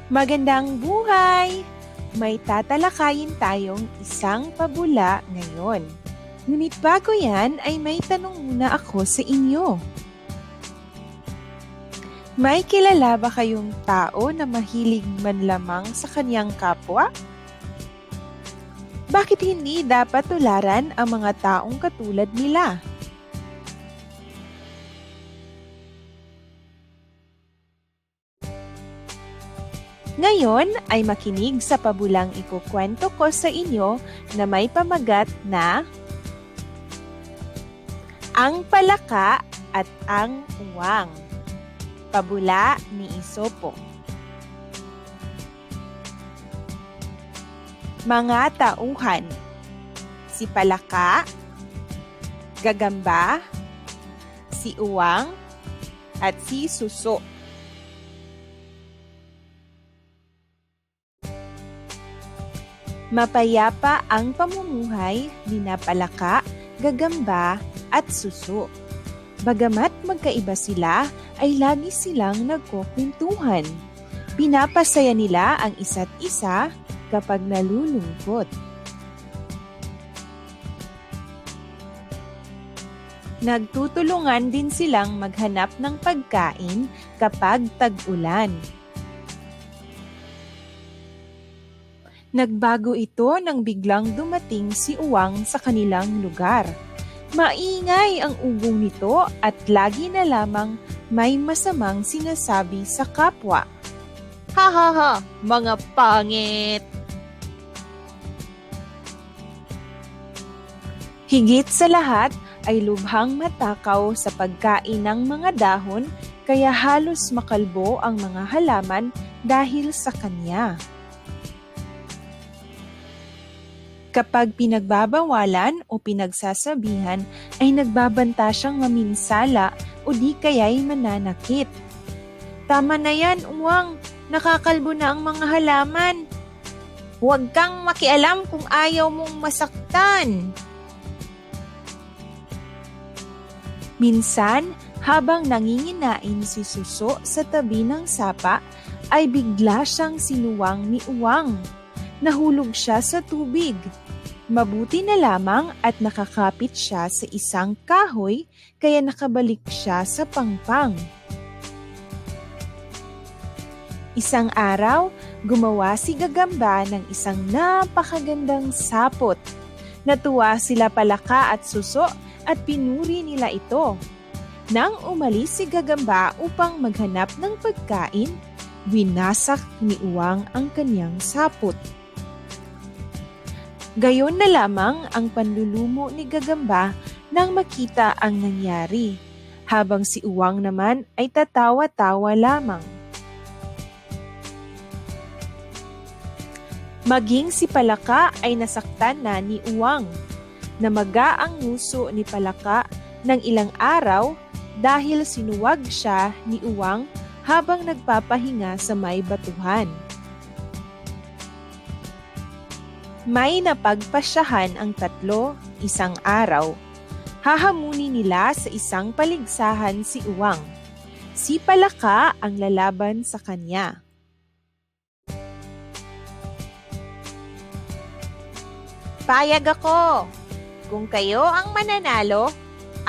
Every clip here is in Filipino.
Magandang buhay! May tatalakayin tayong isang pabula ngayon. Ngunit bago yan ay may tanong muna ako sa inyo. May kilala ba kayong tao na mahilig manlamang sa kanyang kapwa? Bakit hindi dapat tularan ang mga taong katulad nila? Ngayon ay makinig sa pabulang ikukwento ko sa inyo na may pamagat na Ang Palaka at ang Uwang. Pabula ni Esopo. Mga tauhan: si Palaka, Gagamba, si Uwang, at si Suso. Mapayapa ang pamumuhay ni Palaka, Gagamba at Suso. Bagamat magkaiba sila, ay lagi silang nagkukwentuhan. Pinapasaya nila ang isa't isa kapag nalulungkot. Nagtutulungan din silang maghanap ng pagkain kapag tag-ulan. Nagbago ito nang biglang dumating si Uwang sa kanilang lugar. Maingay ang ugong nito at lagi na lamang may masamang sinasabi sa kapwa. Ha ha ha, mga pangit! Higit sa lahat ay lubhang matakaw sa pagkain ng mga dahon kaya halos makalbo ang mga halaman dahil sa kanya. Kapag pinagbabawalan o pinagsasabihan ay nagbabanta siyang maminsala o di kaya'y mananakit. Tama na yan, Uwang. Nakakalbo na ang mga halaman. Huwag kang makialam kung ayaw mong masaktan. Minsan, habang nanginginain si Suso sa tabi ng sapa, ay bigla siyang sinuwang ni Uwang. Nahulog siya sa tubig. Mabuti na lamang at nakakapit siya sa isang kahoy kaya nakabalik siya sa pangpang. Isang araw, gumawa si Gagamba ng isang napakagandang sapot. Natuwa sila Palaka at Suso at pinuri nila ito. Nang umalis si Gagamba upang maghanap ng pagkain, winasak ni Uwang ang kanyang sapot. Gayon na lamang ang panlulumo ni Gagamba nang makita ang nangyari, habang si Uwang naman ay tatawa-tawa lamang. Maging si Palaka ay nasaktan na ni Uwang. Namaga ang nguso ni Palaka ng ilang araw dahil sinuwag siya ni Uwang habang nagpapahinga sa may batuhan. May napagpasyahan ang tatlo isang araw. Hahamunin nila sa isang paligsahan si Uwang. Si Palaka ang lalaban sa kanya. Payag ako! Kung kayo ang mananalo,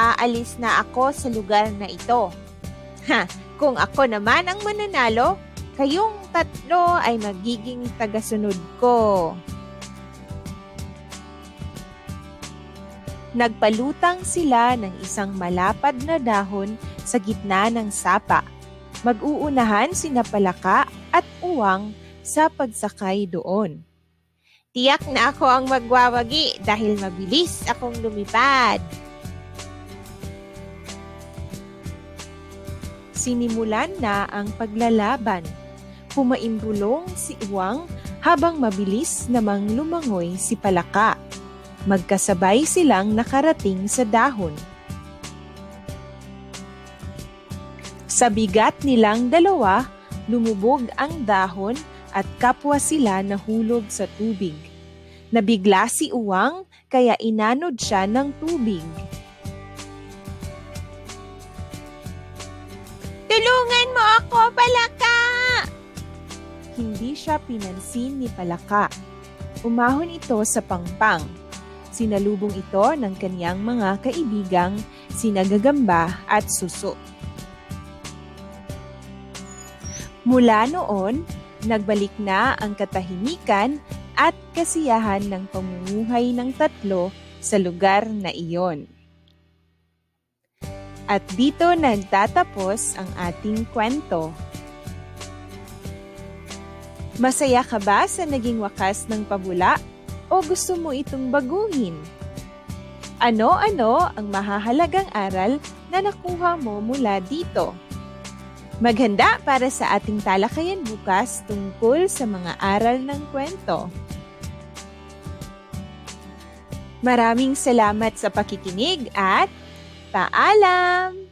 aalis na ako sa lugar na ito. Kung ako naman ang mananalo, kayong tatlo ay magiging tagasunod ko. Nagpalutang sila ng isang malapad na dahon sa gitna ng sapa. Mag-uunahan sina Palaka at Uwang sa pagsakay doon. Tiyak na ako ang magwawagi dahil mabilis akong lumipad. Sinimulan na ang paglalaban. Pumaimbulong si Uwang habang mabilis namang lumangoy si Palaka. Magkasabay silang nakarating sa dahon. Sa bigat nilang dalawa, lumubog ang dahon at kapwa sila nahulog sa tubig. Nabigla si Uwang kaya inanod siya ng tubig. Tulungan mo ako, Palaka! hindi siya pinansin ni Palaka. Umahon ito sa pangpang. Sinalubong ito ng kaniyang mga kaibigang sina Gagamba at Suso. Mula noon, nagbalik na ang katahimikan at kasiyahan ng pamumuhay ng tatlo sa lugar na iyon. At dito nagtatapos ang ating kwento. Masaya ka ba sa naging wakas ng pabula o gusto mo itong baguhin? Ano-ano ang mahahalagang aral na nakuha mo mula dito? Maghanda para sa ating talakayan bukas tungkol sa mga aral ng kwento. Maraming salamat sa pakikinig at paalam!